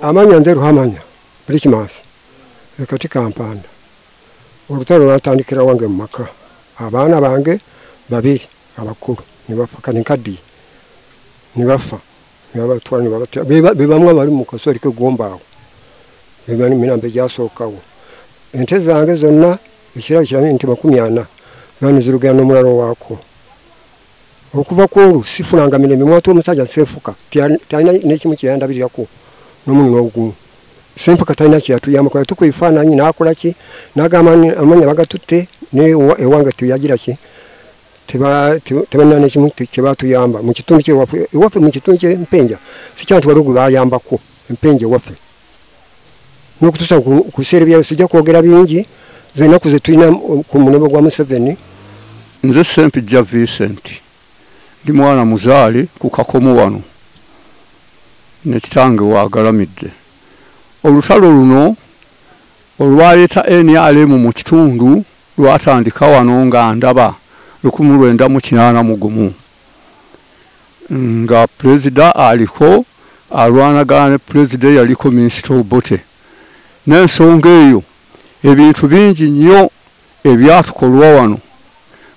amanya nze Ruhamanya Richmans kati Kampanda olutalo lwatandikira wange mu maka abaana bange babiri abakulu nibafa kani kadi nibafa nibabatwala nibabatya bebamwe bali mu kasori ke gombawo bebani mirambe jasookawo ente zange zonna ekirabo kirame ente 40 nani zirugana omulalo wako okuva ku sifunanga mirembe mwato omusajja sefuka talina n'ekimu kyeyandabirako n'omuntu n'ogumu sempa katayina kyatuyamba kwa tukwifaananyi n'akola ki n'agamba amanya bagatutte ne ewanga tuyagira ki tebana n'ekimu kyebatuyamba mu kitundu ewaffe mu kitundu ky'empenja sikyantu balugu bayambako empenja ewaffe n'okutuusa ku biseera byalo sijja kwogera bingi zenaku ze tulina ku mulembe gwa Museveni. Nze Sempijja Vincent ndi mwana muzaale ku Kakomo wano ne kitange wagalamidde olutalo luno olwaleeta NRM mu kitundu lwatandika wano nga ndaba 1981 nga President aliko alwanagana ne President yaliko Minisita Obote n'ensonga eyo ebintu bingi nnyo ebyatukolwa wano.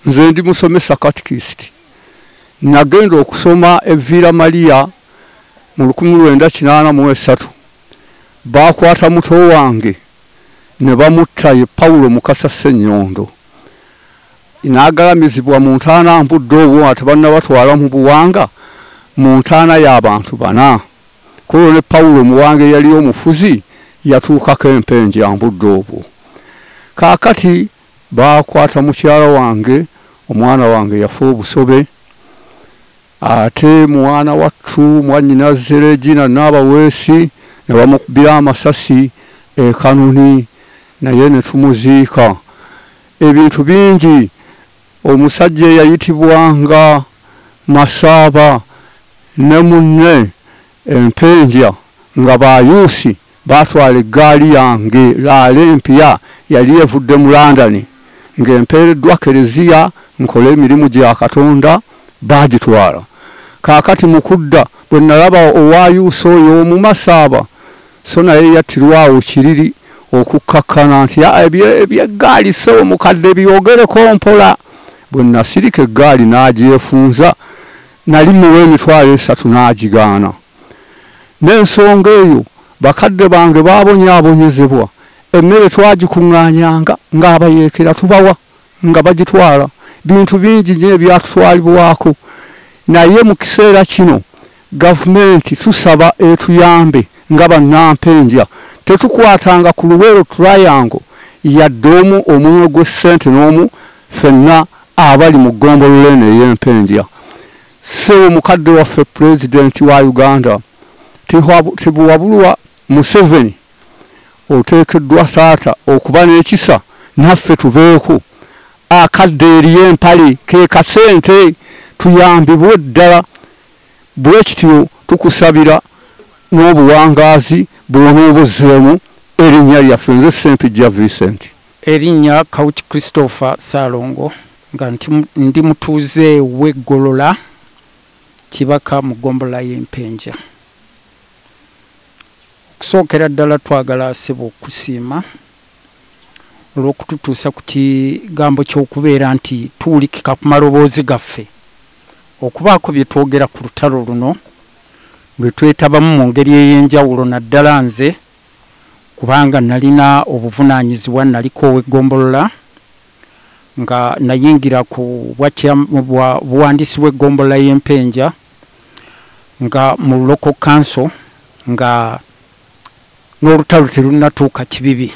Nze ndi musomesa katikisiti nagenda okusoma Evira Maria mu 1983 bakwata muto wange ne bamutta ye Paulo Mukasa Ssenyondo inagalamizibwa mu ntaana mbudde obwo ate banna batwala mu buwanga mu ntaana y'abantu bana kulo ne Paulo muwange yali omufuzi yatuukako empenja mbudde obwo kaakati bakwata mukyala wange omwana wange yafa obusobe ate mwana wattu mwannyina Zeregina n'abaweesi ne bamukubira amasasi Kanuni naye ne tumuziika ebintu bingi. Omusajja yayitibwanga Masaaba ne munne empenja nga bayuusi batwala eggaali yange laale empya yali evudde mu London ng'empeereddwa Kereziya nkola emirimu gya Katonda bagitwala. Kaakati mu kudda bwe nalaba owayuusi oyo omu Masaaba so naye yattirwawo kiriri okukkakkana nti ebyeggaali so omukadde byogereko mpola. Bwe nasirika eggaali n'agyefunza nali muwa emitwalo 3 n'agigaana. N'ensonga eyo bakadde bange baabonyaabonyezebwa emmere twagikuŋŋaanyanga ng'abayeekera tubawa nga bagitwala bintu bingi nnyo ebyatutwalibwako. Naye mu kiseera kino gavumenti tusaba etuyambe nga bannampenja tetukwatanga ku Luweero Triangle yadde omu omunwe gw'essente n'omu ffenna abali mu ggombolola eno ey'empenja. Sewo mukadde waffe Pulezidenti wa Uganda tibwabulwa Museveni oteekeddwa taata okuba n'ekisa naffe tubeeko akadde eri empale ke kasente tuyambibwe ddala. Bwe kityo tukusabira n'obuwangaazi bw'onoobuzeemu erinnya lyaffe. Nze Sempijja Vincent. Erinnya Kawuki Christopher Salongo nga ndi mutuuze w'eggolola Kibaka mu ggombolola y'empenja. Okusookera ddala twagala ssebo okusiima olw'okututuusa ku kigambo ky'okubeera nti tuwulikika ku maloboozi gaffe okubaako bye twogera ku lutalo luno lwe twetabamu mu ngeri ey'enjawulo naddala nze kubanga nalina obuvunaanyizibwa naliko ow'eggombolola nga nayingira ku buwandiisi bw'eggombolola y'empenja nga mu local council nga n'olutalo terunnatuuka kibibi.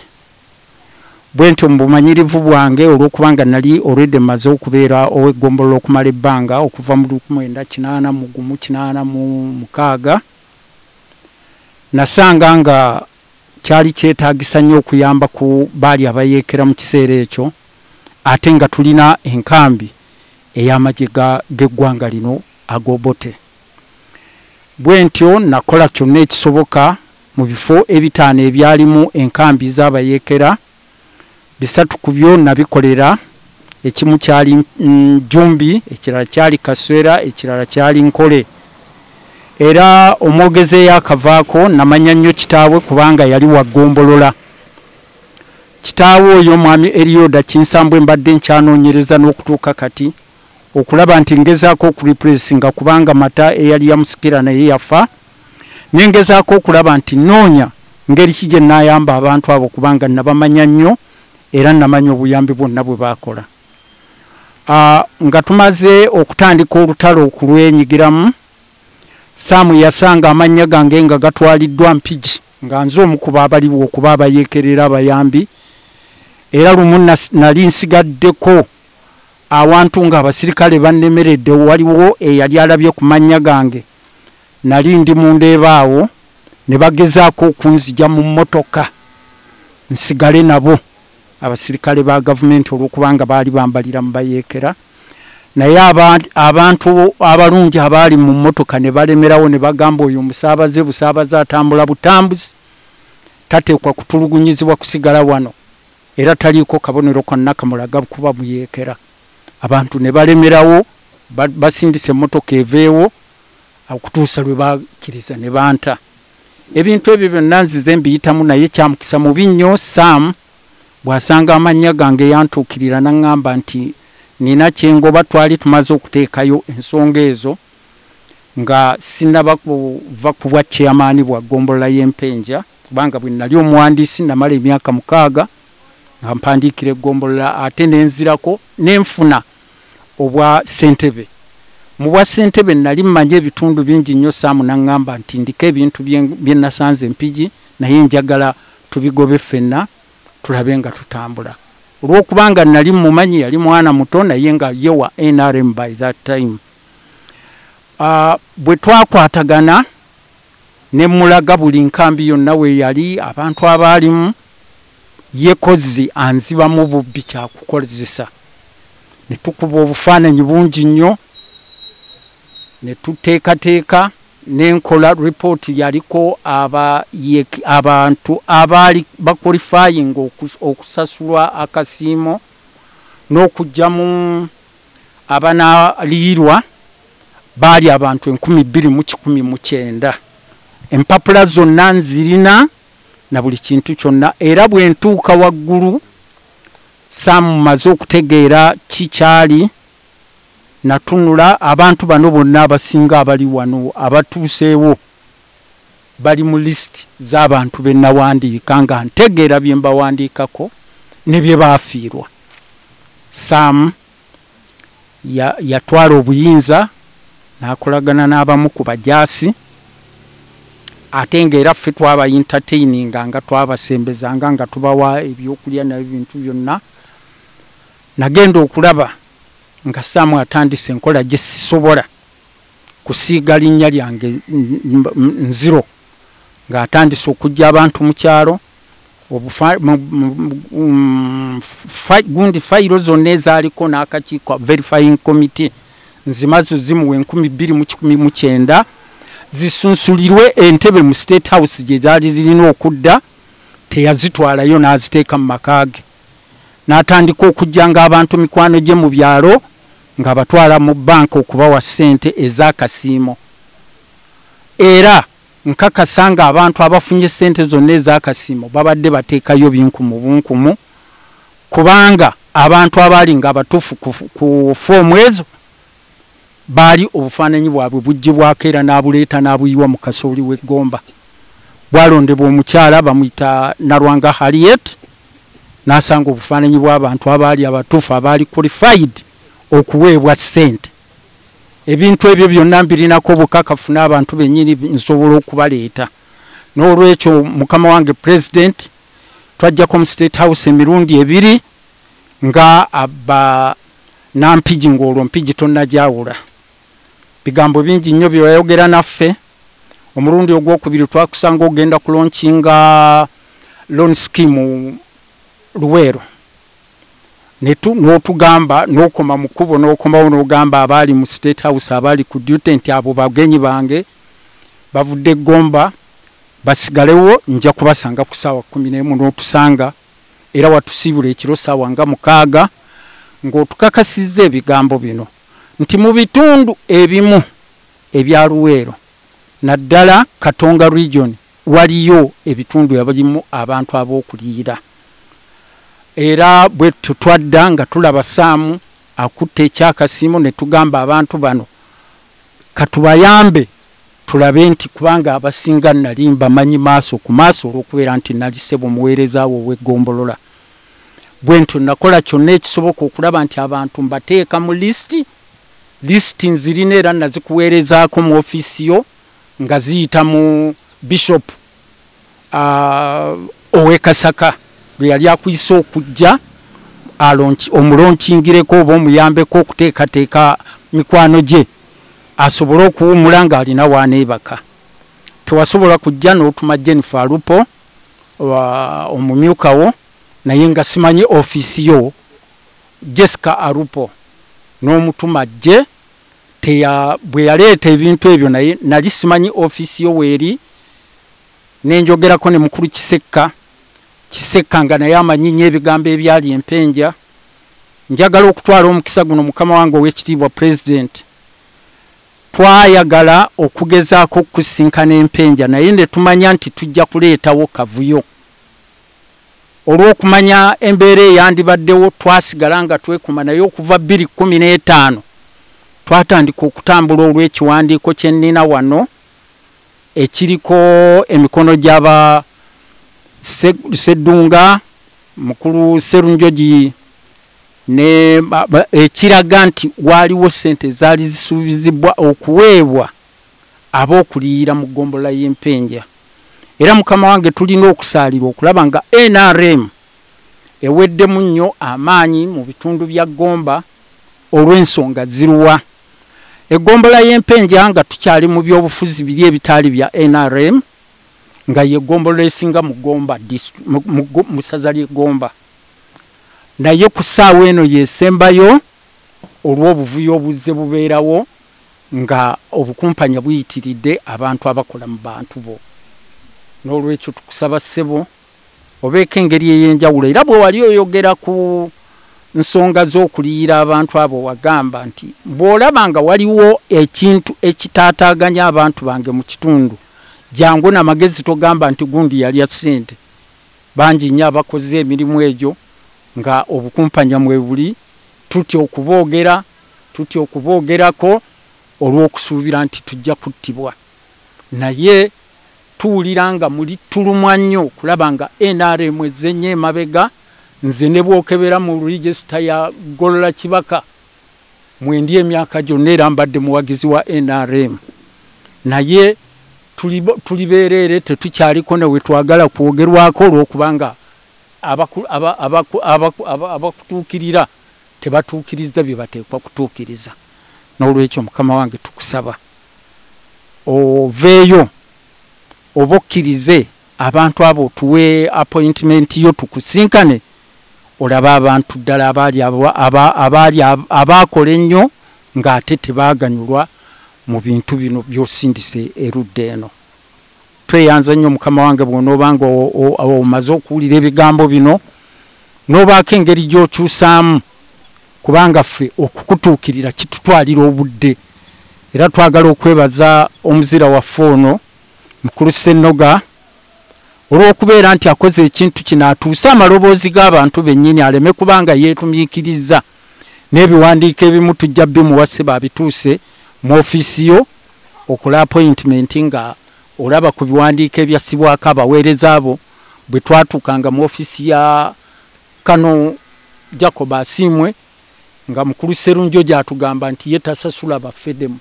Bwe ntyo mu bumanyirivu bwange olw'okubanga nali already maze okubeera ow'eggombolola okumala ebbanga okuva mu 1986 nasanga nga kyali kyetaagisa nnyo okuyamba ku baali abayeekera mu kiseera ekyo ate nga tulina enkambi ey'amagye g'eggwanga lino ag'Obote. Bwe ntyo nakola kyonna ekisoboka mu bifo ebitaano ebyalimu enkambi z'abayeekera 3 ku byo nabikolera. Ekimu kyali Jumbi, ekirala kyali Kaswera, ekirala kyali Nkole. era omwogeze yakavaako namanya nnyo kitaawe kubanga yali wagombolola. Kitaawe oyo mwami Erioda Kinsambwe mbadde nkyanoonyereza n'okutuuka kati okulaba nti ngezaako okurepressinga kubanga mata eyali yamusikira naye yafa. Nengezaako okulaba nti noonya ngeri ki gye nnaayamba abantu abo kubanga nabamanya nnyo era namanya obuyambi bwonna bwe baakola. Nga tumaze okutandika olutalo okulwenyigiramu, Saamu yasanga amannya gange nga gatwaliddwa Mpigi nga nze omu ku baabaliwo okuba abayeekerera abayambi, era lumu nali nsigaddeko awantu ng'abasirikale bannemeredde. Waliwo eyali alabye ku mannya gange, nali ndi mu ndeeba awo ne bagezaako okunzija mu mmotoka nsigale nabo abasirikale ba gavumenti olwokubanga baali bambalira mu bayeekera, naye abantu abalungi abaali mu mmotoka ne balemerawo ne bagamba oyo busaabaze atambula butambuzi tateekwa kutulugunyizibwa kusigala wano era taliiko kabonero konna kamulaga kuba muyeekera. Abantu ne balemerawo basindise emmotoka eveewo okutuusa lwe bakkiriza ne banta. Ebintu ebyo byonna nzize mbiyitamu, naye kyamukisa mubi nnyo Saamu bw'asanga amannya gange yantuukirira n'aŋŋamba nti nina kyengoba. Twali tumaze okuteekayo ensonga ezo nga sinnaba kuva ku bwa chairman bwa ggombolola y'Empenja kubanga bwe nali omuwandiisi namala emyaka 6 nga mpandiikira eggombolola, ate nenzirako nenfuna obwa ssentebe. Mu bwa ssentebe nali mmanya ebitundu bingi nnyo. Saamu n'aŋŋamba nti ndika ebintu bye nasanze Mpigi naye njagala tubigobe ffenna tulabe nga tutambula. Olwokubanga nali mumanyi yali mwana muto naye nga ye wa NRM by that time. Bwe twakwatagana ne mulaga buli nkambi yonna we yali abantu abaalimu, ye kozzi anzibamu bubbi kyakukozesa. Ne tukuba obufaananyi bungi nnyo ne tuteekateeka nenkola report yaliko abantu abaali baqualifying okusasulwa akasiimo n'okujjamu abanaliirwa baali abantu 2119. Empapula zonna nzirina na buli kintu kyonna, era bwe ntuuka waggulu Saamu maze okutegeera kikyali natunula abantu bano bonna abasinga abali wano abatuuseewo bali mu list z'abantu be nawandiika nga ntegeera bye mbawandiikako ne bye baafiirwa. Saamu yatwala obuyinza n'akolagana n'abamu ku bajaasi, ate ng'era ffe twaba entertaininga nga twabasembezanga nga tubawa ebyokulya n'ebintu byonna. Nagenda okulaba nga Saamu atandise enkola gye sisobola kusiiga linnya lyange nziro, ng'atandise okujja abantu mu kyalo gundi fayiro zonna ezaaliko n'akakiiko verifying committee nzimazo zimuwe 2019 zisunsulirwe entebe mu State House gye zaali zirina okudda, teyazitwalayo n'aziteeka mu maka ge. N'atandika okujja ng'abantu mikwano gye mu byalo nga batwala mu banka okubawa ssente ez'akasiimo. Era nkakasa nga abantu abafunye ssente zonna ez'akasiimo babadde bateekayo binkumu bunkumu, kubanga abantu abaali nga batuufu ku foomu ezo baali obufaananyi bwabwe buggyibwako era n'abuleeta n'abuyiwa mu kasooli w'eggomba. Bwalondebwa omukyala bamuyita Nalwanga Harriet, n'asanga obufaananyi bw'abantu abaali abatuufu abaali qualified okuweebwa ssente. Ebintu ebyo byonna mbirinako obukakafu n'abantu bennyini nsobola okubaleeta. N'olwekyo mukama wange President twajjako mu State House emirundi 2 nga abba Nampigi ng'olwo Mpigi tonnajawula. Bigambo bingi nnyo bye wayogera naffe. Omulundi ogwokubiri twakusanga ogenda kulaunchinga loan scheme Luweero. N'otugamba n'okoma mu kkubo n'okomawo n'ogamba abaali mu State House abaali ku duty nti abo bagenyi bange bavudde Gomba basigalewo, nja kubasanga ku ssaawa 11 n'otusanga era watusiibula ekiro ssaawa nga 6 ng'otukakasizza ebigambo bino nti mu bitundu ebimu ebya Luweero naddala Katonga region waliyo ebitundu ebirimu abantu ab'okuliira era bwe tutwadda nga tulaba Saamu akutte ekyakasimu ne tugamba abantu bano katubayambe tulabe nti kubanga abasinga nali mbamanyi maaso ku maaso olw'okubeera nti nali ssebo muweereza wo ow'eggombolola bwe ntyo nakola kyonna ekisoboka okulaba nti abantu mbateeka mu lisiti nzirina era nazikuweerezaako mu ofiisi yo nga ziyita mu bishop ow'e Kasaka lwe yali akuyise okujja omulonchingireko oba omuyambeko okuteekateeka mikwano gye asobole okuwumula ng'alina waaneebaka. Tewasobola kujja n'otuma Jennifer Alupo omumyukawo naye nga simanyi ofiisi yo Jessica Alupo n'omutuma gye bwe yaleeta ebintu ebyo naye nali simanyi ofiisi yo weeri nenjogerako ne mukulu Kisekka nga naye amanyi nnyo ebigambo ebyali Empenja. Njagala okutwala omukisa guno mukama wange ow'ekitiibwa President twayagala okugezaako okusinkana Empenja naye ne tumanya nti tujja kuleetawo kavuyo olw'okumanya embeera eyandibaddewo twasigala nga twekuma naye okuva 2015 twatandika okutambula olw'ekiwandiiko kye nnina wano ekiriko emikono gy'aba Sseddunga mukulu Sserunjogi ne ekiraga nti waliwo ssente zaali zisuubizibwa okuweebwa ab'okuliira mu ggombolola y'Empenja era mukama wange tulina okusaalira okulaba nga NRM eweddemu nnyo amaanyi mu bitundu bya Gomba olw'ensonga ziruwa. Eggombola y'Empenja nga tukyali mu byobufuzi biri ebitaali bya NRM nga ye ggombolola esinga mu Gomba mu ssaza ly'e Gomba naye ku ssaawa eno yesembayo olw'obuvuyo obuzze bubeerawo nga obukumpanya buyitiridde abantu abakola mu bantu bo. N'olwekyo tukusaba ssebo obeeko engeri ey'enjawulo era bwe wali oyogera ku nsonga z'okuliira abantu abo wagamba nti bw'olaba nga waliwo ekintu ekitaataaganya abantu bange mu kitundu jangu n'amagezi togamba nti gundi yalya ssente bangi nnyo abakoze emirimu egyo nga obukumpanya mwe buli tutya okuboogerako olw'okusuubira nti tujja kuttibwa naye tuwulira nga muli tulumwa nnyo okulaba nga NRM ezzennya emabega nze ne bwokebera mu regisita ya Golola Kibaka mwendi emyaka gyonna era mbadde muwagizi wa NRM naye tuli bereere tetukyaliko ne we twagala kwogerwako olw'okubanga abakutuukirira tebatuukiriza bye bateekwa kutuukiriza. N'olwekyo mukama wange tukusaba oveeyo oba okkirize abantu abo tuwe appointment yo tukusinkane olaba abantu ddala abaakola ennyo ng'ate tebaaganyulwa mu bintu bino by'osindise erudda eno. Tweyanza nnyo mukama wange bw'onoobanga omaze okuwulira ebigambo bino n'obaako engeri gy'okyusaamu kubanga ffe okukutuukirira kitutwalira obudde era twagala okwebaza omuzira waffe ono mukulu Ssennoga olw'okubeera nti akoze ekintu kino atuuse amaloboozi g'abantu bennyini aleme kubanga yeetumiikiriza n'ebiwandiiko ebimu tujja bimuwase babituuse mu ofiisi yo okola appointment nga olaba ku biwandiiko ebyasibwako abaweereza abo bwe twatuukanga mu ofiisi ya Kano Jacob Asiimwe nga mukulu Sserunjogi atugamba nti ye tasasula baffedemu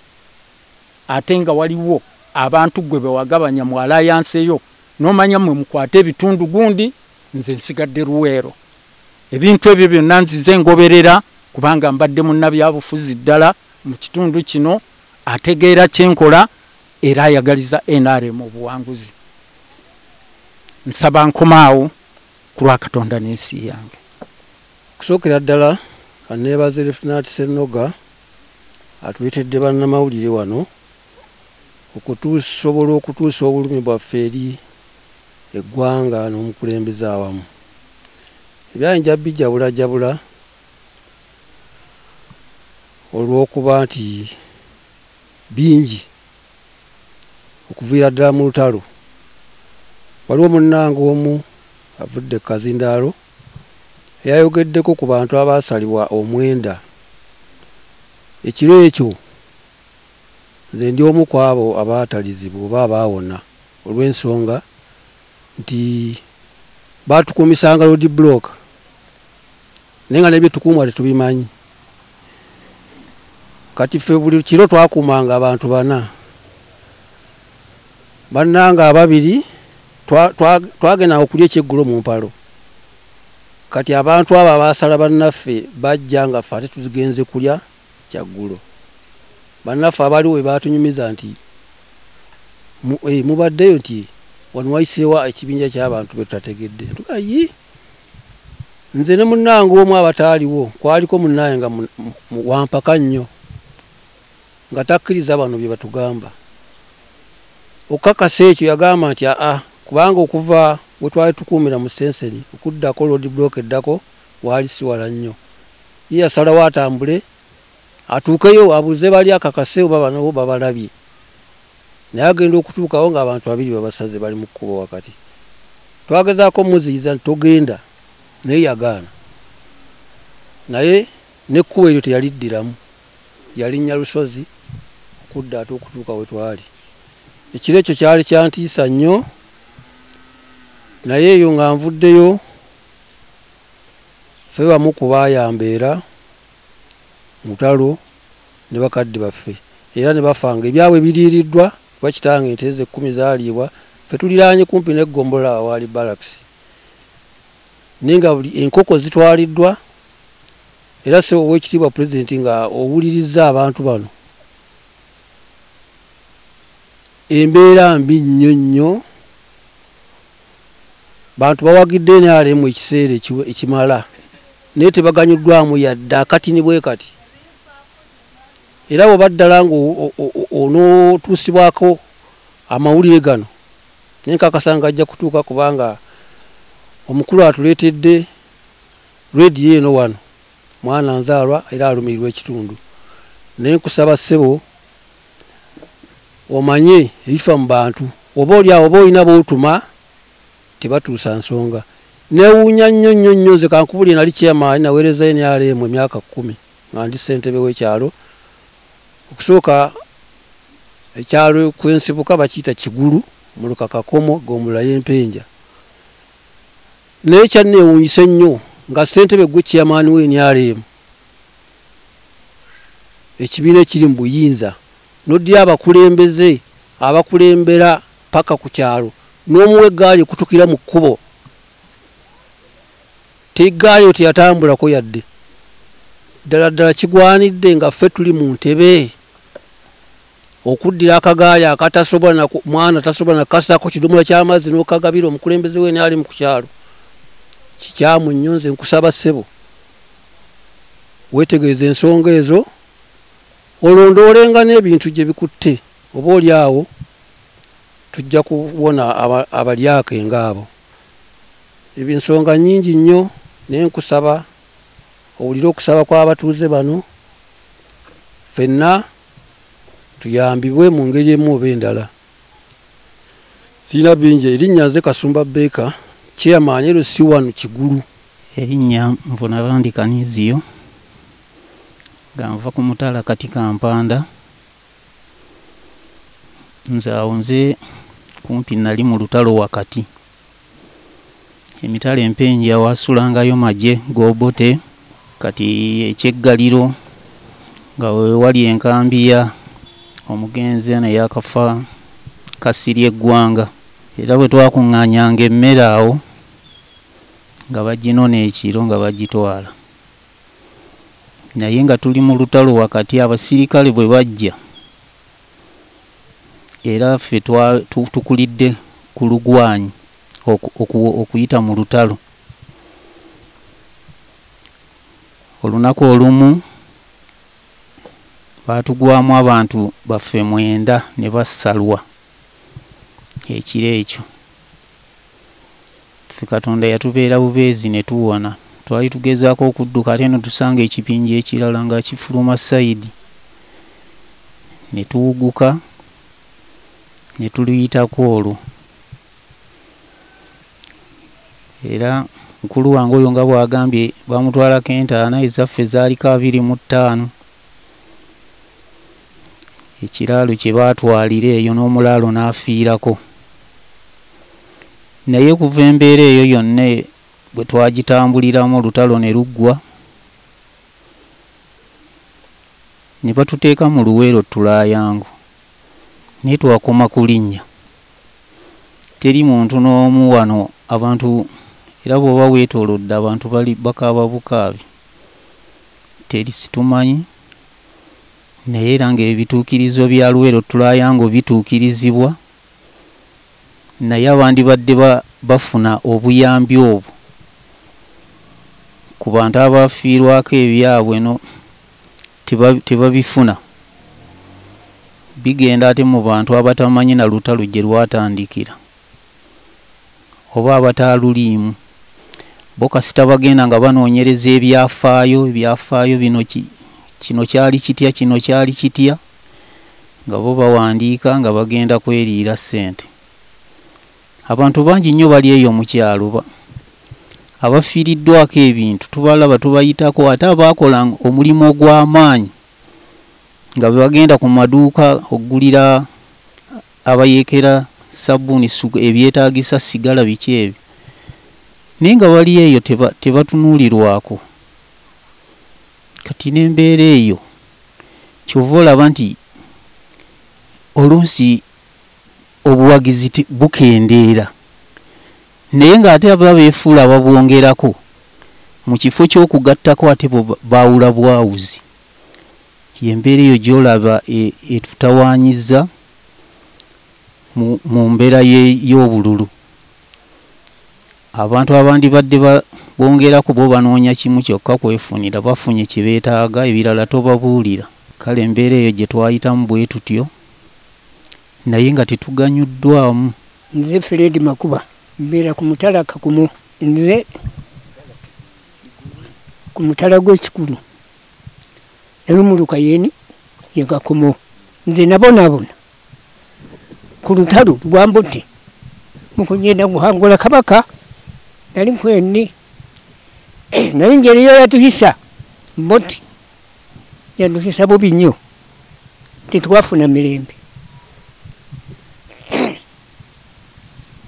ate nga waliwo abantu gwe bewagabanya mu alliance eyo n'omanya mwe mukwate ebitundu gundi nze nsigadde Luweero. Ebintu ebyo byonna nzize ngoberera kubanga mbadde munnabyabufuzi ddala mu kitundu kino ategeera kyenkola era ayagaliza NRM obuwanguzi. Nsaba nkomaawo ku lwa Katonda n'ensi yange. Kusookera ddala kaneebaze Lefutinanti Ssennoga atuleetedde bannamawulire wano okutusobola okutuusa obulumi bwaffe eri eggwanga n'omukulembeze awamu. Ebyayinja bijabulajabula olw'okuba nti bingi okuviira ddala mu lutalo. Waliwo munnange omu avudde Kazindaalo eyayogeddeko ku bantu abaasalibwa omwenda. Ekiro ekyo nze ndi omu ku abo abaatalizibwa oba abaawona olw'ensonga nti baatukuumisanga road block naye nga n'ebyetukuumwa tetubimanyi. Kati ffe buli kiro twakuumanga abantu 4. Bannange 2 twagenda okulya ekyeggulo mu mpalo. Kati abantu abo abaasala bannaffe bajja nga ffe ate tuzigenze kulya kyaggulo. Bannaffe abaliwo we baatunyumiza nti mubaddeyo nti wano wayiseewa ekibinja ky'abantu be tutategedde. Tugayi nze ne munnange omu abataaliwo kwaliko munnange nga wampaka nnyo nga takkiriza bano bye batugamba. Okukakasa ekyo yagamba nti kubanga okuva we twali tukuumira mu Senseni okuddako road block eddako waali si wala nnyo. Ye yasalawo atambule atuukeyo abuuze bali akakase oba bano babalabye. Naye agenda okutuukawo ng'abantu 2 babasaze bali mu kkubo wakati. Twagezaako muziyiza nti togenda naye yagaana. Naye n'ekkubo eryo teyaliddiramu, yalinnya lusozi okudda ate okutuuka we twali. Ekiro ekyo kyali kyantiisa nnyo, naye eyo nga nvuddeyo ffe bamu ku baayambeera mutalo ne bakadde baffe era ne bafanga ebyabwe biriiriddwa kuba kitange ente ze 10 zaaliibwa. Ffe tuliraanye kumpi n'eggombola awaali barracks naye nga buli enkoko zitwaliddwa. Era se ow'ekitiibwa pulezidenti nga owulirizza abantu bano embeera mbi nnyo nnyo. Bantu bawagidde NRM ekiseera ekimala naye tebaganyuddwamu yadde akatini bwe kati. Era bwe baddala onootuusibwako amawulire gano naye nkakasa nga ajja kutuuka kubanga omukulu atuleetedde rediyo eno wano mwana nzaalwa era alumirirwa ekitundu. Naye nkusaba ssebo omanye ebifa mu bantu oba oli awo oba olina bootuma tebatuusa nsonga. Neewuunya nnyo nnyo nnyo nze kankubulye nali chairman naweereza NRM emyaka 10 nga ndi ssentebe w'ekyalo. Okusooka ekyalo kwensibuka bakiyita Kigulu mu Lukakakomo Gombula y'Empenja. Naye kyanneewuunyisa nnyo nga ssentebe gwe chairman w'NRM ekibiina ekiri mu buyinza n'oddira abakulembeze abakulembera paka ku kyalo n'omuwa eggaali okutukira mu kkubo. Teggaali oti yatambulako yadde. Ddala kigwanidde nga ffe tuli mu ntebe okuddira akagaali akatasobola mwana tasobola nakasaako kidomola ky'amazzi n'okagabira omukulembeze we n'ali mu kukyalo. Kikyamu nnyo. Nze nkusaba ssebo weetegereza ensonga ezo olondoolenga n'ebintu gye bikutte oba oli awo tujja kubona abalyake ngaabo. Ebyo ensonga nnyingi nnyo naye nkusaba owulire okusaba kw'abatuuze bano ffenna tuyambibwe mu ngeri emu oba endala. Sirina bingi. Erinnya nze Kasumba Beeka chairman ero si wano Kigulu. Erinnya Nvuna Bandi Kaniziyo nga nva ku Mutala kati Kampanda. Nze awo nze kumpi nali mu lutalo wakati. Emitala Empenja wasulangayo magye Gobote kati ekyeggaliro nga wali enkambiya omugenzi naye akafa Kasiri eggwanga. Era bwe twakuŋŋaanyanga emmere awo nga baginona ekiro nga bagitwala. Naye nga tuli mu lutalo wakati abasirikale bwe bajja era ffe tukulidde ku lugwanyi okuyita mu lutalo. Olunaku olumu baatugwamu abantu baffe 9 ne bassalwa ekiro ekyo. Ffe Katonda yatubeera bubeezi ne tuwona. Twali tugezaako okudduka ate no tusanga ekipinja ekirala nga kifuluma sayidi ne tuwuguka ne tuluyitako olwo. Era mukulu wange oyo nga bw'agambye bamutwalako entaana ezaffe zaaliko 25. Ekiraalo kye baatwalira eyo n'omulaalo n'afiirako. Naye kuva embeera eyo yonna bwe twagitambuliramu olutalo ne luggwa, ne batuteeka mu Luweero Tulaayango, naye twakoma ku linnya. Teri muntu n'omu wano abantu, era bw'oba weetoolodde abantu bali bakaaba bukaabi, teri situmanyi. Naye era ng'ebituukirizo bya Luweero Tulaayango bituukirizibwa, naye abandi badde bafuna obuyambi obwo ku bantu abafiirwako ebyabwe no tebabifuna. Bigenda ate mu bantu abatamanyi na lutalo gye lwatandikira oba abataaluliimu. Bo kasita bagenda nga banoonyereza ebyafaayo bino kino kyali kitya, kino kyali kitya, nga bo bawandiika nga bagenda kweriira ssente. Abantu bangi nnyo bali eyo mu kyalo abafiiriddwako ebintu, tubalaba tubayitako, ate abaakola omulimu ogw'amaanyi nga bwe bagenda ku maduuka okugulira abayeekera sabbuuni, ebyetaagisa sigala, biki ebyo, naye nga bali eyo tebatunuulirwako. Kati n'embeera eyo kyova olaba nti oluusi obuwagizi bukendeera, naye ng'ate ababeefuula babwongerako mu kifo ky'okugattako ate baawula bwawuzi. Y'embeera eyo gy'olaba etutawaanyiza mu mbeera y'obululu. Abantu abandi badde bongerako bo banoonya kimu kyokka kwefunira, bafunye kye beetaaga, ebirala tobabuulira. Kale embeera eyo gye twayitamu bwe tutyo, naye nga tetuganyuddwamu. Nze Fred Makuba mbeera ku mutala Kakumo, nze ku mutala gw'ekikulu ew'omuluka yeni ye Kakumo. Nze nabonabona ku lutalo lwa Mbote mu kugenda guhangula Kabaka. Nali nkwenni naye engeri yo yatuhisa Mbote yaduhisa bubi nnyo, tetwafuna mirembe.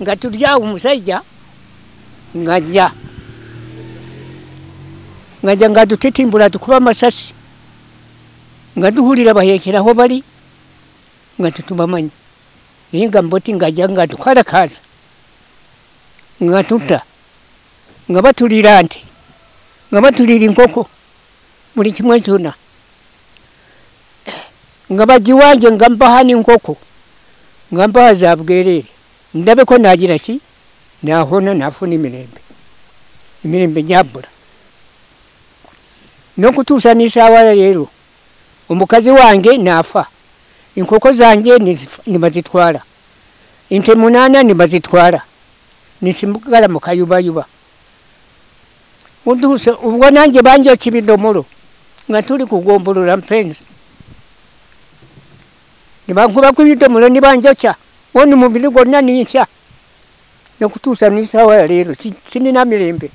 Nga tuli awo omusajja ng'ajja nga tutetimbula tukuba amasasi, nga duhulira bayeekeraho bali nga tetubamanyi, naye nga Mbote ng'ajja nga tukalakaaza nga tutta, nga batulira nte, nga batulira enkoko, buli kimwe kyonna, nga bagiwanje nga mbaha n'enkoko, nga mbaha za bwereere. Ndabeko nagira ki nahona nafuna emirembe gyabula. N'okutuusa n'esaawa leero omukazi wange naafa, enkoko zange nibazitwala, ente 8 nibazitwala, nisigala mu kayubayuba. Ubwo nange banjokya ebidomolo nga tuli kugombolola Mpenzi, nibankubaku ebidomolo nibanjokya woni mubiri gwonna ninkya. N'okutuusa n'esaawa ya leero sinina mirembe.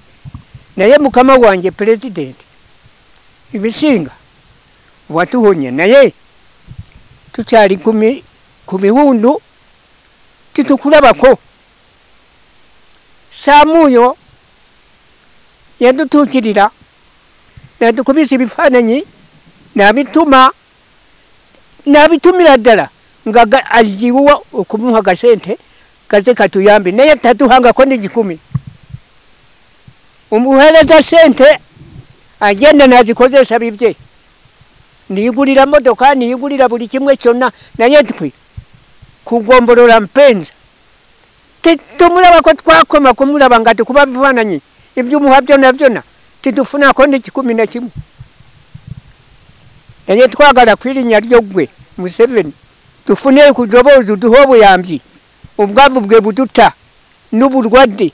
Naye mukama wange Pulezidenti ebisinga watuwonya, naye tukyali ku miwundu titukulabako. Saamuuyo yadutuukirira natukubisa ebifaananyi n'abitumira ddala nga ajiwa okumuha gasente kaze katuyambe, naye tatuhangako ni 10. Omuweereza sente agenda n'azikozesa bibye, niyigulira motoka, niyigulira buli kimwe kyonna, naye twe kugombolola Mpenzi tetumulabako. Twakoma kumulaba nga tukuba bifaananyi eby'omuha byonna titufunako ni 11. Naye twagala kwirinya ly'ogwe Museveni tufune ku ddoboozi duhe obuyambi, obwavu bwe bututta n'obulwadde.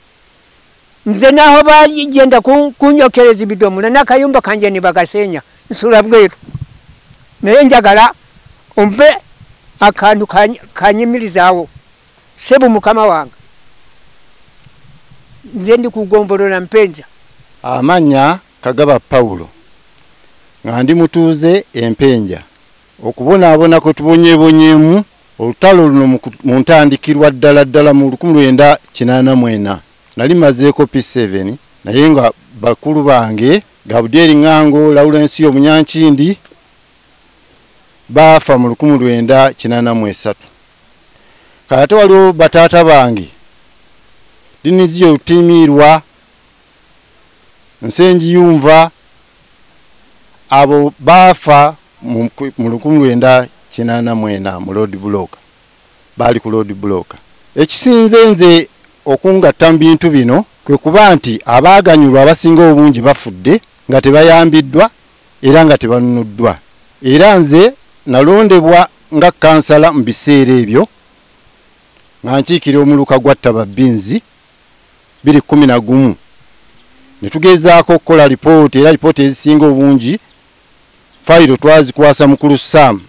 Nze naho bagenda kunyokereza ebidomola n'akayumba kanje ne bagaseenya nsula bweru, naye njagala ompe akantu kanyimirizaawo sebu mukama wange nze ndi kugombolola Mpenja. Amanya Kagaba Paulo nga ndi mutuuze Empenja okubonaabona kwe tubonyebonyemu olutalo luno mu ntandikirwa ddala mu 1984 nali mazeeko P7 naye nga bakulu bange Gabriel Ngango Lawrence Omunyankindi baafa mu 1983 kati waliwo batata bange Dinizio Timirwa Nsenji Yumva abo baafa mu 1984 mu road block bali ku road block. Ekisinze nze okungatta mu bintu bino kwe kuba nti abaaganyulwa abasinga obungi bafudde nga tebayambiddwa era nga tebanunuddwa. Era nze nalondebwa nga kansala mu biseera ebyo nga nkiikira omuluka gwa Tababinzi 2011 ne tugezaako okukola lipooti era lipooti ezisinga obungi fayiro twazikwasa mukulu Sam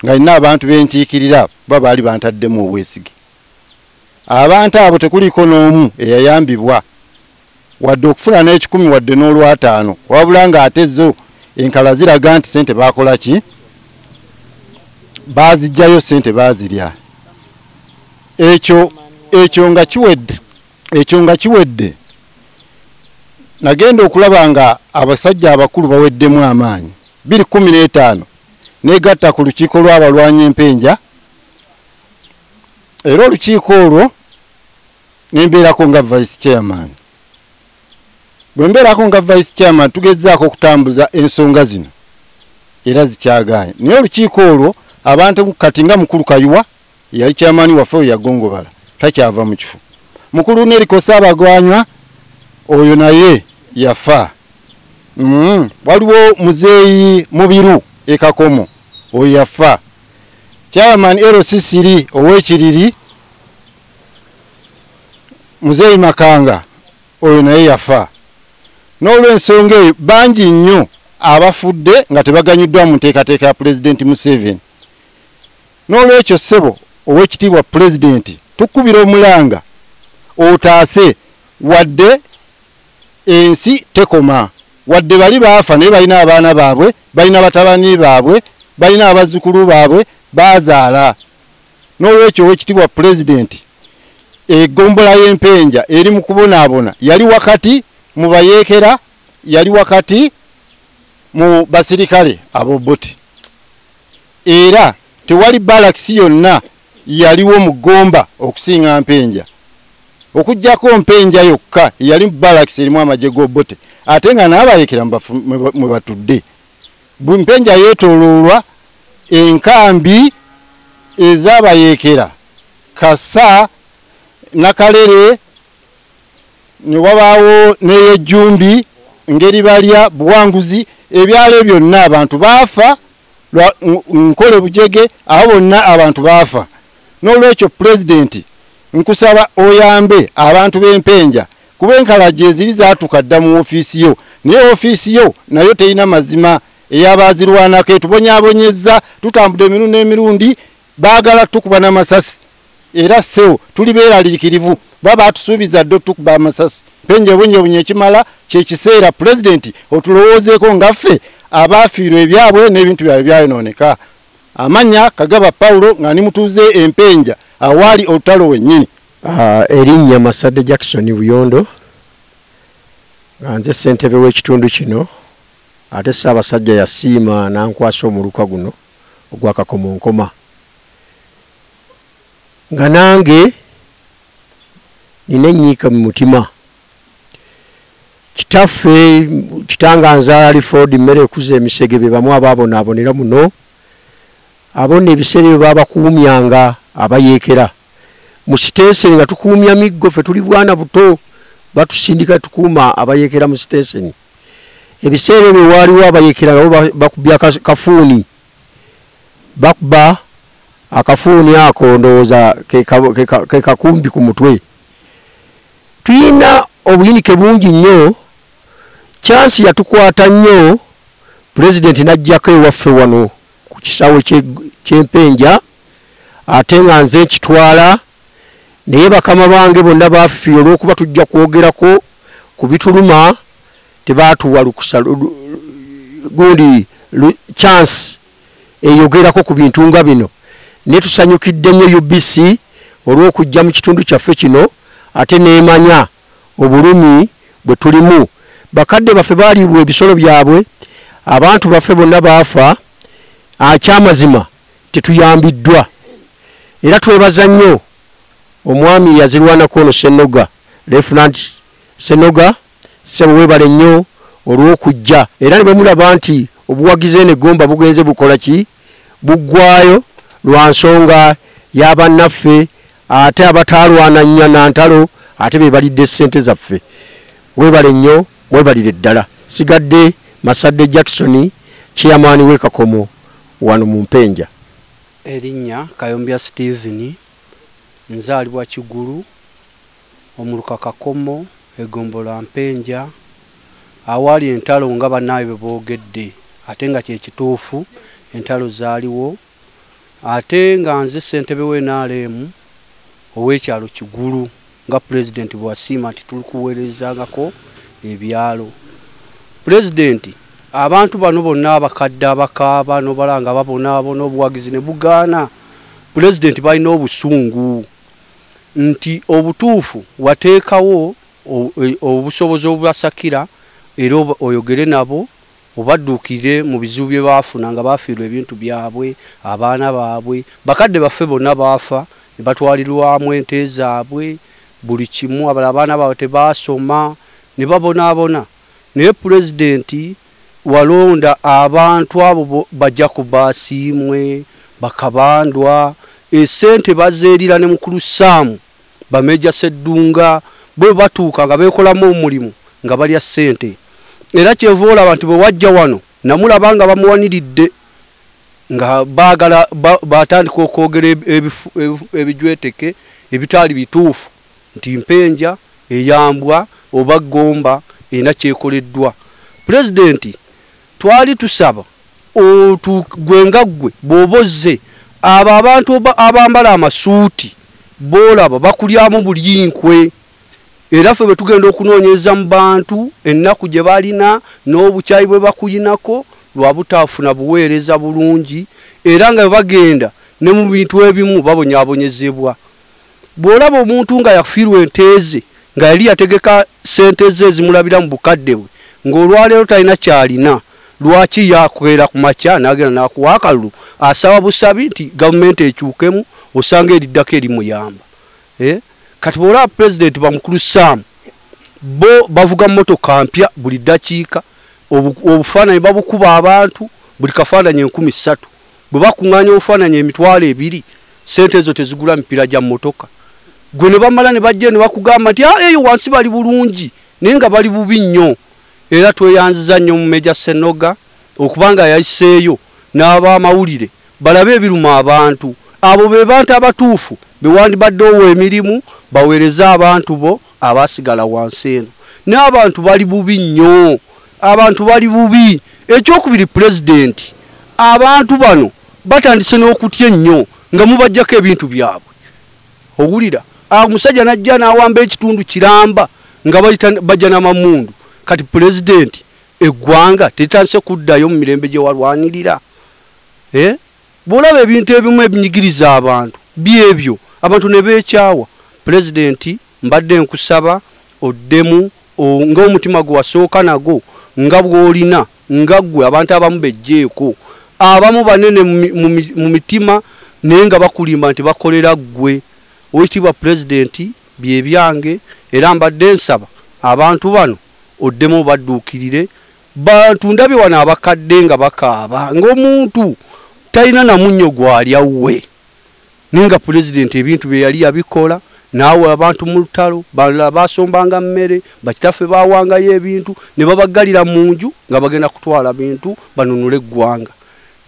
nga ina abantu benkiikirira babaali bantaddemu obwesige. Abantu abo tekuliko n'omu eyayambibwa wadde okufuna n'ekikumi wadde n'olwataano wabula nga ate zo enkala ziraga nti sente baakola ki baazijjayo sente baazirya. Ekyo nga kiwedde nagenda okulaba nga abasajja abakulu baweddemu amaanyi 2015 negatta ku lukiiko lw'abalwanyi Empenja era olukiiko olwo nembeerako nga vice chairman. Bwe mbeerako nga vice chairman tugezaako okutambuza ensonga zino era zikyagaanye naye olukiiko olwo abantu kati nga mukulu Kayuwa yali chairman waffe yagongobala takyava mu kifo. Mukulu Neriko Saabagwanywa oyo naye yafa. Waliwo muzeeyi Mubiru Ekakomo oyo yafa. Chairman LCCR ow'Ekiriri muzeeyi Makanga oyo naye yafa. N'olw'ensonga eyo bangi nnyo abafudde nga tebaganyuddwa mu nteekateeka ya President Museveni. N'olwekyo ssebo ow'ekitiibwa President tukubira omulanga otaase wadde ensi tekoma wadde bali baafa naye balina abaana baabwe balina batabani baabwe balina abazzukulu baabwe baazaala. N'olwekyo ow'ekitiibwa President egombola y'Empenja eri mu kubonaabona yali wakati mu bayeekera yali wakati mu basirikale ab'obote era tewali balakisi yonna yaliwo mu Gomba okusinga Mpenja okujjako Mpenja yokka yali balakisi erimu amagye g'obote ate nga n'abayeekera mwe batudde. Mpenja yeetooloolwa enkambi ez'abayeekera Kasa Nakalere ne wabaawo n'ey'Ejjumbi ngeri balya Buwanguzi ebyalo byonna abantu baafa nkole bujege abo bonna abantu baafa. N'olwekyo President nkusaba oyambe abantu b'Empenja kuba enkalajje eziri zaatukadda mu ofiisi yo naye ofiisi yo nayo terina mazima ey'abaazirwanako etubonyaabonyezza tutambudde emirundi n'emirundi baagala tukuba n'amasasi era sewo tuli beeraliikirivu baba atusuubiza ddo tukuba amasasi. Mpenja obunyeebunye ekimala kyekiseera President otulowoozeeko ngaffe abaafiirwa ebyabwe n'ebintu byabwe byayonooneka. Amanya Kagaba Paulo nga ni mutuuze Empenja awaali olutalo wennyini. Erinnya Masadde Jackson Buyondo nga nze ssentebe w'ekitundu kino ate Ssaabasajja yasiima n'ankwasa omuluka guno ogw'Akakomonkoma nga nange nina ennyiika mu mutima. Kitaffe kitanga nzaala Alfred mmere ekuza emisege be bamu abaabonaabonera muno abonna ebiseera bye baabakuumyanga abayeekera mu sitenseni nga tukuumya miggo ffe tuli bwana buto batusindika tukuuma abayeekera mu sitenseni. Ebiseera ebyo waaliwo abayeekera nabo bakubya kafuuni bakuba akafuuni ako ndowooza ke kakumbi ku mutwe. Tulina obuyinike bungi nnyo chansi yatukwata nnyo President n'ajjako ewaffe wano ku kisaawe ky'Empenja ate nga nze nkitwala naye bakama bange bonna bafiira olw'okuba tujja kwogerako ku bituluma tebaatuwa lukusa gundi chance eyogerako ku bintu nga bino ne tusanyukidde nnyo UBC olw'okujja mu kitundu kyaffe kino ate neemanya obulumi bwe tulimu. Bakadde baffe baaliibwa ebisolo byabwe, abantu baffe bonna baafa, akyamazima tetuyambiddwa. Era twebaza nnyo omwami yazirwanako ono Senoga, Lieutenant Senoga, ssebo weebale nnyo olw'okujja. Era ne bwe mulaba nti obuwagizi n'egomba bugenze bukola ki? Buggwayo lwa nsonga y'abannaffe ate abataalwana nnya na ntalo ate be balidde ssente zaffe. Weebale nnyo, mwebalire ddala. Sigadde Masadde Jackson, chairman w'e Kakomo wano mu Mpenja. Erinnya Kayombya Steven, nzaalibwa Kigulu, omuluka Kakomo, egombola Mpenja, awali entalo nga bannaawe bwe boogedde, ate nga kye kituufu entalo zaaliwo, ate nga nze ssentebe w'NRM ow'ekyalo Kigulu nga pulezidenti bw'asiima nti tuli kuweerezangako ebyalo. Pulezidenti, abantu bano bonna abakadde abakaaba n'obalanga babonaabona obuwagizi ne bugaana. Pulezidenti balina obusungu nti obutuufu wateekawo obusobozi obubasakira era oyogere nabo obadduukire mu bizibu bye baafuna nga baafiirwa ebintu byabwe, abaana baabwe. Bakadde baffe bonna baafa ne batwalirwamu ente zaabwe, buli kimu, abaana baabwe tebaasoma ne babonaabona. Naye pulezidenti walonda abantu abo bajja ku baasiimwe, bakabandwa, esente bazeerira ne mukulu Saamu, Bameja Sseddunga, bwe batuuka nga beekolamu omulimu nga balya ssente. Era kyeva olaba nti bwe wajja wano namulaba nga bamuwaniridde nga baagala batandika okwogera ebijweteke ebitaali bituufu nti Mpenja eyambwa oba Gomba erina kyekoleddwa. Pulezidenti, twali tusaba gwenga ggwe bw'obozze abo abantu abambala amasuuti boolaba bakulyamu bulinkwe. Era ffe bwe tugenda okunoonyeza mu bantu ennaku gye balina n'obukyayi bwe bakulinako lwa butaafuna buweereza bulungi, era nga bwe bagenda ne mu bintu ebimu babonyaabonyezebwa. Bw'olaba omuntu nga yafiirwa ente ze nga yali yategeka ssente ze ezimulabira mu bukadde bwe ng'olwaleero talina kyalina, lwaki yakwera ku makya n'agenda n'akuwa akalulu asaba busabi nti gavumenti ekyukemu osanga eriddako erimuyamba. Kati bw'olaba pulezidenti bamukulu Saamu bo bavuga mmotoka mpya buli ddakiika, obufaananyi babukuba abantu buli kafaananyi 3,000. Bwe bakuŋŋaanya obufaananyi 2,000 ssente ezo tezigula mipiira gya mmotoka. Gwe ne bamala ne bajja ne bakugamba nti eyo wansi bali bulungi naye nga bali bubi nnyo. Era tweyanziza nnyo mu Meja Senoga okubanga yayiseeyo n'abamawulire balabe ebiruma abantu. Abo be bantu abatuufu be wandibadde owa emirimu baweereze abantu bo abasigala wansi eno. N'abantu bali bubi nnyo, abantu bali bubi. Ekyokubiri pulezidenti, abantu bano batandise n'okutya ennyo nga mubajjako ebintu byabwe. Owulira, omusajja najja n'awamba ekitundu kiramba nga bajja n'amamundu. Kati pulezidenti, eggwanga tetandise kuddayo mu mirembe gye walwanirira. Bw'olaba ebintu ebimu ebinyigiriza abantu byebyo abantu ne beekyawa. Pulezidenti, mbadde nkusaba oddemu ng'omutima gwe wasooka nago nga bw'olina nga ggwe abantu abamu bejjeeko, abamu banene mu mitima naye nga bakulimba nti bakolera ggwe. Oweekitiibwa pulezidenti, bye byange era mbadde nsaba abantu bano oddemu badduukirire. Bantu ndabye wano abakadde nga bakaaba ng'omuntu talina na munnyo gwalya we. Naye nga pulezidenti ebintu bye yali yabikola, naawe abantu mu lutalo balala basombanga mmere, bakitaffe bawangayo ebintu ne babaggalira mu nju nga bagenda kutwala bintu banunule eggwanga.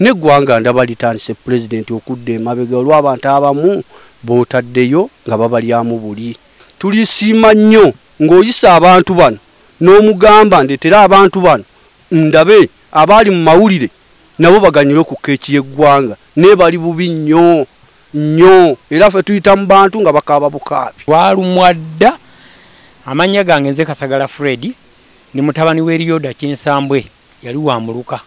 N'eggwanga ndaba litandise pulezidenti okudda emabega olw'abantu abamu bootaddeyo nga babalyamu buli. Tulisiima nnyo ng'oyisa abantu bano n'omugamba ndeetera abantu bano ndabe abaali mu mawulire nabo baganyire ku keeki y'eggwanga. Ne bali bubi nnyo, nnyo era ffe tuyita mu bantu nga bakaaba bukaabi. Walumwa dda. Amanya gange nze Kasagala Fred ni mutabani w'Erioda Kinsambwe yali wa muluka.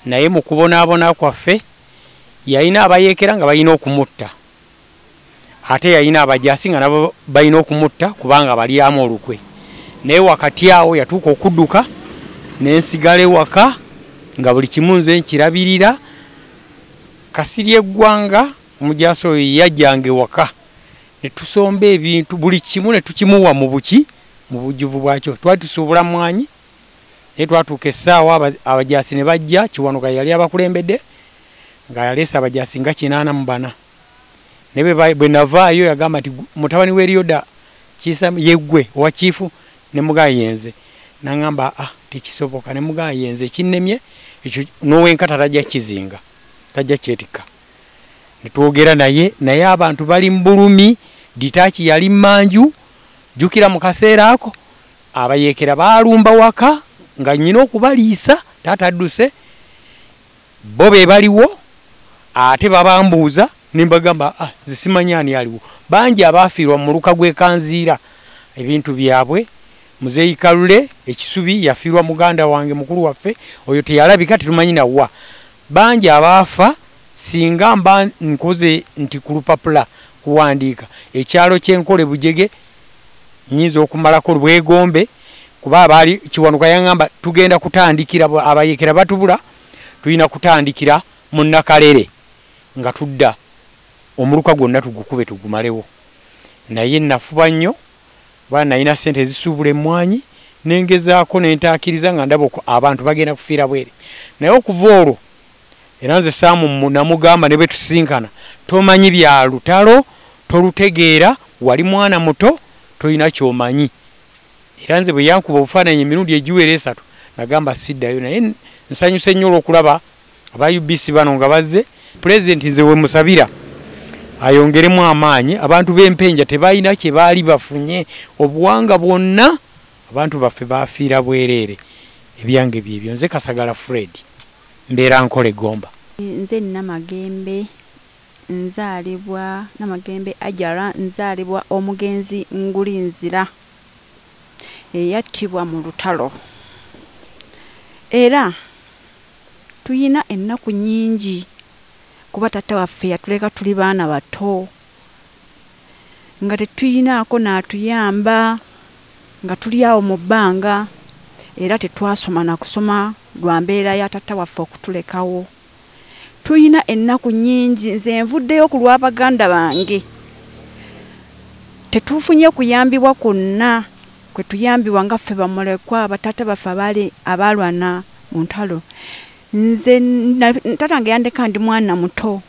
Naye mu kubonaabona kwaffe yalina abayeekera nga balina okumutta. Ate yalina abajaasi nga nabo balina okumutta kubanga balyamu olukwe. Naye wakati awo yatuuka okudduka n'ensigala ewaka nga buli kimu nze nkirabirira. Kasirye eggwanga omujaasi oyo yajjanga ewaka ne tusomba ebintu buli kimu ne tukimuwa mu buki mu bujjuvu bwakyo. Twali tusuubula mwanyi naye twatuuka essaawa abajaasi ne bajja. Kiwanuka yali abakulembedde nga yaleese abajaasi nga 84. Ne bwe navaayo yagamba nti mutabani w'Erioda Kinsambwe yeggwe owa chifu ne mugaa yenze. Nangamba tekisoboka ne mugaa yenze kinnemye ekyo n'owenkata tajja kizinga tajja kyetika. Ne twogera naye abantu bali mu bulumi. Ditaachi yali manju jukira mu kaseera ako abayeekera baalumba waka nga nnyina okubaliisa taata adduse bo be baliwo ate babambuuza nimbagamba zisimanyani aliwo bangi abaafiirwa mu luka gw'ekanziira ebintu byabwe. Muzeeyi Kalule ekisubi yafiirwa muganda wange mukulu waffe oyo teyalabika tetumanyi nawa. Bangi abaafa singa mba nkoze nti ku lupapula kuwandiika ekyalo ky'enkole Bujege nyinza okumalako Bwegombe kuba abaali Kiwanuka yangamba tugenda kutandikira abayeekera batubula tulina kutandikira mu Nakalere nga tudda omuluka gwonna tugukube tugumalewo. Naye nafuba nnyo bwana nalina ssente zisuubula emmwanyi nengezaako nentaakiriza nga ndaba abantu bagenda kufiira bwere. Naye okuva olwo era nze Saamu namugamba ne bwe tusinkana tomanyi bya lutalo tolutegeera wali mwana muto tolina kyomanyi. Era nze bwe yankuba obufaananyi emirundi egiwera 3 nagamba siddayo. Naye nsanyuse nnyo olw'okulaba aba UBC bano nga bazze. Pulezidenti nze we musabira ayongeremu amaanyi. Abantu b'Empenja tebalina kye baali bafunye obuwanga bwonna abantu baffe baafiira bwereere. Ebyange byebyo. Nze Kasagala Fred mbeera Nkole Gomba. Nze Namagembe nzaalibwa Namagembe Ajara nzaalibwa omugenzi Ngulinzira eyattibwa mu lutalo. Era tuyina ennaku nnyingi kuba taata waffe yatuleka tuli baana bato nga tetuyinaako n'atuyamba nga tuli awo mu bbanga era tetwasoma na kusoma lwa mbeera ya taata waffe okutulekawo. Tuyina ennaku nnyingi nze nvuddeyo ku lwa baganda bange tetufunye kuyambibwa kwonna kwe tuyambibwa nga ffe bamulekwa bataata baffe abalwana mu ntalo. Nze taata wange yandeka ndi mwana muto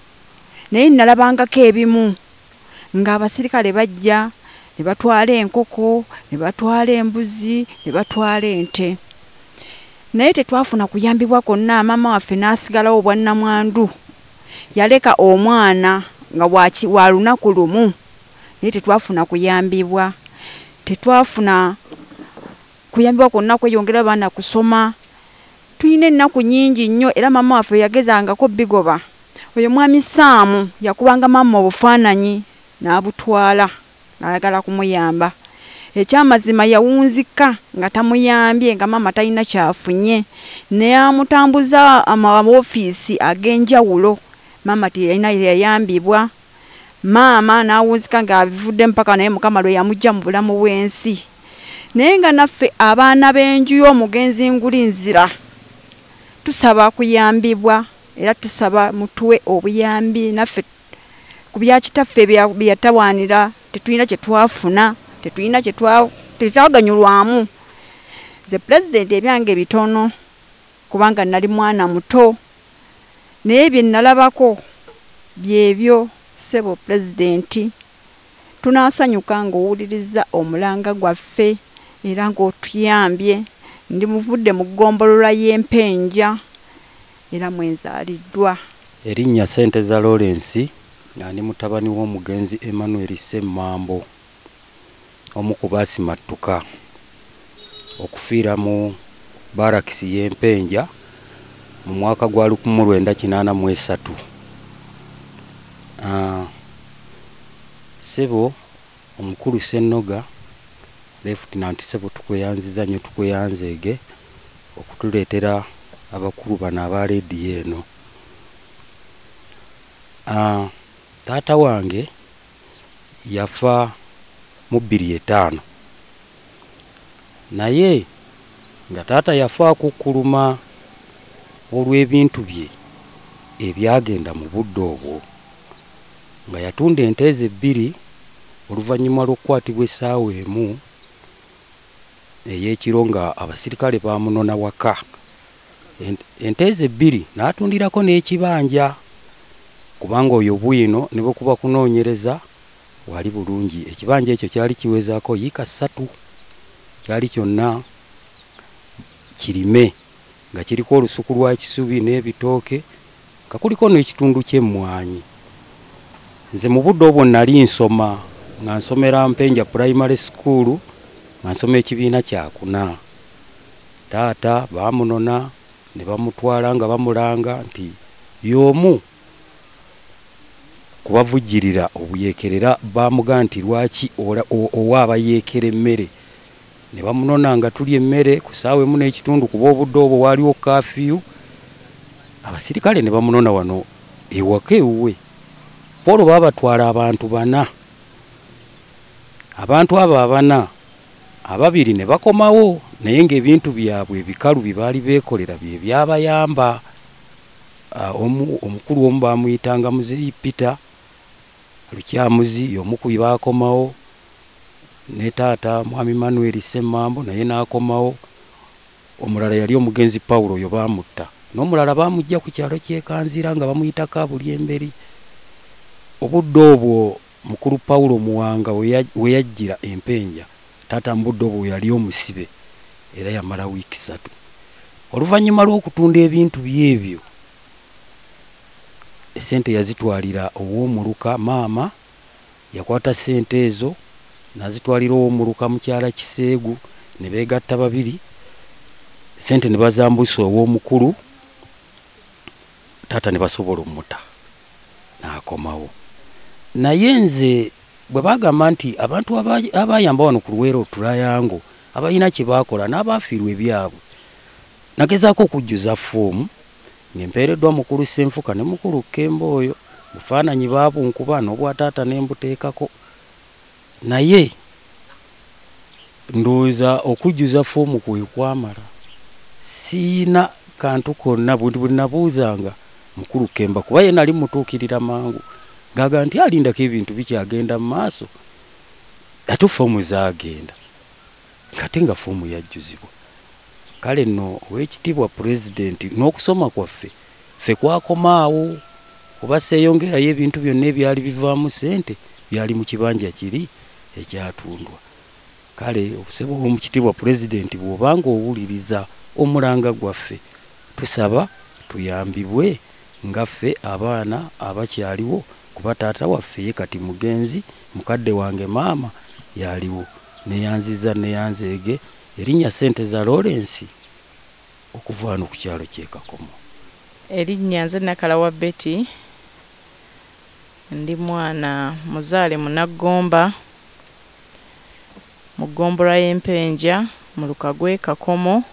naye nalabangako ebimu nga abasirikale bajja ne batwala enkoko ne batwala embuzi ne batwala ente. Naye tetwafuna kuyambibwa kwonna. Maama waffe n'asigalawo obwannamwandu yaleka omwana nga wa lunaku lumu naye tetwafuna kuyambibwa. Tetwafuna kuyambibwa kwonna kweyongera abaana kusoma. Tuyina ennaku nnyingi nnyo era maama waffe yagezangako bigoba. Oyo mwami Saamu yakubanga maama obufaananyi n'abutwala ng'ayagala kumuyamba. Ekyamazima yawunzika nga tamuyambye nga maama talina kyafunye ne amutambuza amaofiisi ag'enjawulo. Maama teyalina yayambibwa. Maama n'awunzika ng'abivudde mpaka naye Mukama lwe yamugya mu bulamu bw'ensi. Naye nga naffe abaana b'enju y'omugenzi Ngulinzira tusaba kuyambibwa era tusaba mutuwe obuyambi naffe ku bya kitaffe bye yatawaanira. Tetulina kye twafuna, tetulina kye tetwaganyulwamu. Nze pulezidenti ebyange bitono kubanga nali mwana muto naye bye nalabako byebyo. Ssebo pulezidenti tunaasanyuka ng'owuliriza omulanga gwaffe era ng'otuyambye. Ndi muvudde mu ggombolola y'Empenja era mwenzaaliddwa. Erinnya Ssenteza Lawrence nga ndi mutabani w'omugenzi Emmanuel Ssemambo omu ku baasimattuka okufiira mu barakisi y'Empenja mu mwaka gwa 1983. Sebo omukulu Ssennoga Lieutenant Sebo tukweyanziza nnyo tukweyanzeege okutuleetera abakulu bano aba leediyo eno. Taata wange yafa mu 2005 naye nga taata yafa akukkuluma olw'ebintu bye ebyagenda mu budde obwo nga yatunda ente ze 2 oluvannyuma lw'okukwatibwa essaawa emu ey'ekiro nga abasirikale bamunona waka. Ente ze 2 n'atundirako n'ekibanja kubanga oyo bwino ne bwe kuba kunoonyereza wali bulungi. Ekibanja ekyo kyali kiwezaako yiika 3 kyali kyonna kirime nga kiriko olusuku lwa kisubi n'ebitooke nga kuliko n'ekitundu ky'emmwanyi. Nze mu budde obwo nali nsoma nga nsomera Mpenja Primary School nga nsoma ekibiina kya 4. Taata baamunona ne bamutwala nga bamulanga nti y'omu kubavujjirira obuyeekerera baamugaa nti lwaki owa abayeekera emmere. Ne bamunona nga tuli emmere ku ssaawa emu n'ekitundu kuba obudde obwo waaliwo kafiyu. Abasirikale ne bamunona wano ewaka ewuwe. Olwo baabatwala abantu 4. Abantu abo 4, 2 ne bakomawo naye ng'ebintu byabwe ebikalu bye baali beekolera bye byabayamba. Omukulu omu baamuyitanga Muzeeyi Peter Lukyamuzi y'omu ku baakomawo, ne taata Mwami Manuel Ssemambo naye n'akomawo. Omulala yali omugenzi Paulo oyo baamutta, n'omulala baamujja ku kyalo ky'Ekanzira nga bamuyita Kabulyemberi. Obudde obwo mukulu Paulo Muwanga we yajjira Empenja, taata mu budde obwo yali omusibe era yamala wiiki 3. Oluvannyuma lw'okutunda ebintu byebyo esente yazitwalira ow'omuluka maama, yakwata sente ezo n'azitwalira ow'omuluka mukyala Kiseegu ne beegatta 2. Sente ne bazambusa ow'omukulu, taata ne basobola omuta n'akomawo. Naye nze bwe bagamba nti abantu abayamba wano ku Luweero Tulayango abalina kye baakola n'abaafiirwa ebyabwe, nagezaako okujjuza foomu ng'empeereddwa mukulu Ssenfuka ne mukulu Kembo oyo bufaananyi baabunkuba n'obwa taata ne mbuteekako. Naye ndowooza okujjuza foomu kwe kwamala. Siina kantu konna bwe nabuuzanga mukulu Kemba kuba ye nali mutuukirira mangu gaga nti alindako ebintu bikyagenda mu maaso ate foomu zaagenda kati nga foomu yajjuzibwa. Kale nno ow'ekitiibwa pulezidenti n'okusoma kwaffe ffe kwakomaawo kuba seeyongerayo ebintu byonna ebyali bivaamu sente byali mu kibanja kiri ekyatundwa. Kale okusaba omukitiibwa pulezidenti bw'obanga owuliriza omulanga gwaffe tusaba tuyambibwe nga ffe abaana abakyaliwo kuba taata waffe ye kati mugenzi, mukadde wange maama yaliwo neyanziza neyanzeege. Erinnya Ssenteza Lawrence okuva wano ku kyalo ky'e Kakomo. Erinnya nze Nakalawa Betty, ndi mwana muzaale Munaggomba mu ggombolola y'Empenja mu Lukagwe Kakomo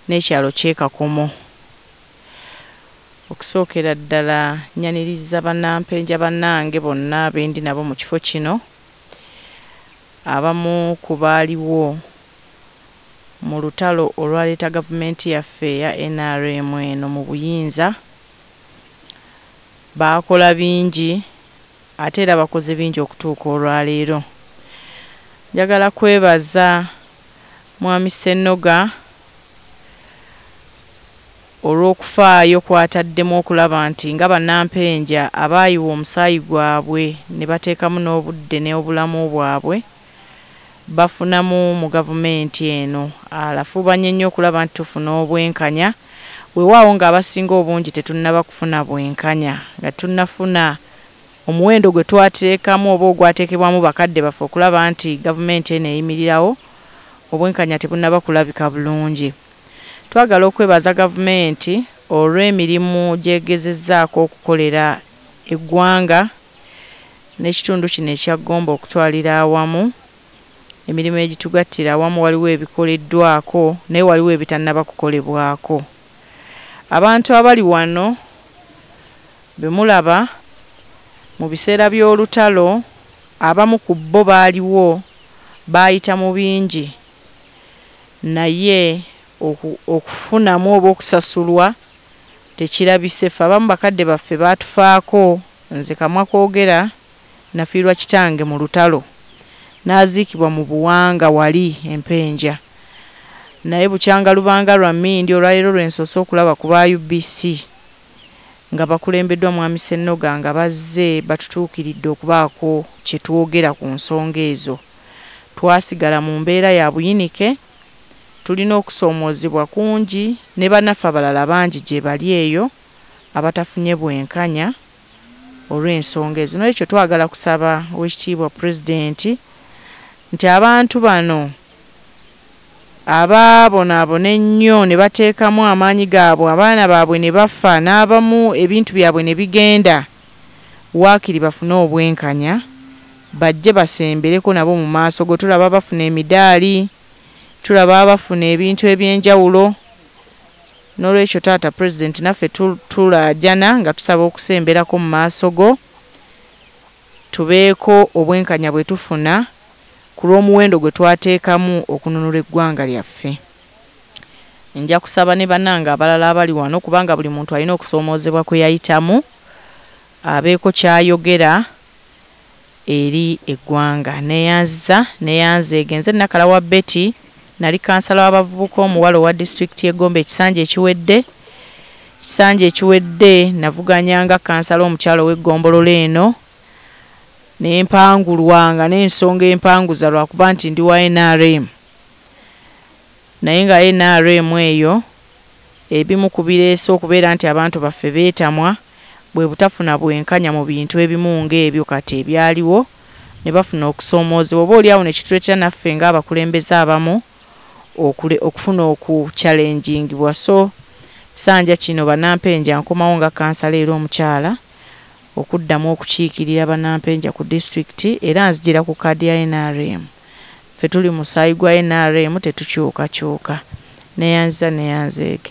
n'ekyalo ky'e Kakomo. Okusookera ddala nyaniriza bannampenja bannange bonna bendi nabo mu kifo kino, abamu ku baaliwo mu lutalo olwaleeta gavumenti yaffe ya NRM eno mu buyinza. Baakola bingi ate era bakoze bingi okutuuka olwaleero. Njagala kwebaza Mwami Ssennoga olw'okufaayo kwataddemu okulaba nti nga bannampenja abaayiwa omusaayi gwabwe ne bateekamu n'obudde n'obulamu bwabwe bafunamu mu gavumenti eno. Alafuubanye nnyo okulaba nti tufuna obwenkanya, weewaawo ng'abasinga obungi tetunnaba kufuna bwenkanya, nga tunnafuna omuwendo gwe twateekamu oba ogwateekebwamu bakadde baffe okulaba nti gavumenti eno eyimirirawo, obwenkanya tebunnaba kulabika bulungi. Twagala okwebaza gavumenti olw'emirimu gyegezezzaako okukolera eggwanga n'ekitundu kino ekya Gomba okutwalira awamu emirimu egitugattira awamu waliwo ebikoleddwako naye waliwo ebitannaba kukolebwako. Abantu abali wano bemulaba mu biseera by'olutalo abamu ku bo baaliwo baayita mu bingi naye okufunamu oba okusasulwa tekirabise. Ffe abamu bakadde baffe baatufaako. Nze kamwa koogera nafiirwa kitange mu lutalo n'aziikibwa mu Buwanga wali Empenja, naye bukyanga lubanga lwa Mindi olwaleero lwensoose okulaba ku ba UBC nga bakulembeddwa Mwami Ssennoga nga bazze batutuukiridde okubaako kye twogera ku nsonga ezo. Twasigala mu mbeera ya buyinike, tulina okusoomoozebwa kungi ne bannaffe abalala bangi gye bali eyo abatafunye bwenkanya olw'ensonga ezo. N'ekyo twagala kusaba Oweekitiibwa Pulezidenti nti abantu bano abaabonaabona ennyo ne bateekamu amaanyi gaabwe, abaana baabwe ne bafa n'abamu ebintu byabwe ne bigenda, waakiri bafune obwenkanya bajje basembereko nabo mu maaso go. Tulaba bafuna emidaali, tulaba bafuna ebintu eby'enjawulo. N'olwekyo taata Pulezidenti naffe tulaajana nga tusaba okusemberako mu maaso go tubeeko obwenkanya bwe tufuna ku lw'omuwendo gwe twateekamu okununula eggwanga lyaffe. Nja kusaba ne bannange abalala abali wano kubanga buli muntu alina okusoomoozebwa kwe yayitamu abeeko kyayogera eri eggwanga. Neyanze genze Nakalawa Betty, nali kansala w'abavubuka omuwala owa disitulikiti y'Egombe ekisanja ekiwedde navuganyanga kansala omukyalo w'Eggombolola eno n'empangulwanga n'ensonga empanguza lwakuba nti ndi wa NRM, naye nga NRM eyo ebimu ku bireese okubeera nti abantu baffe beetamwa bwe butafuna bwenkanya mu bintu ebimu ng'ebyo kati ebyaliwo ne bafuna okusoomoozebwa. Oba oliawo ne kituleetera naffe ng'abakulembeze abamu okufuna okuchalengingibwa. So sanja kino Bannampenja nkomawo nga kansala era omukyala okuddamu okukiikirira Bannampenja ku disitulikiti era nzijira ku kaadi ya NRM. Ffe tuli musaayi gwa NRM tetukyukakyuka. Neyanzeege.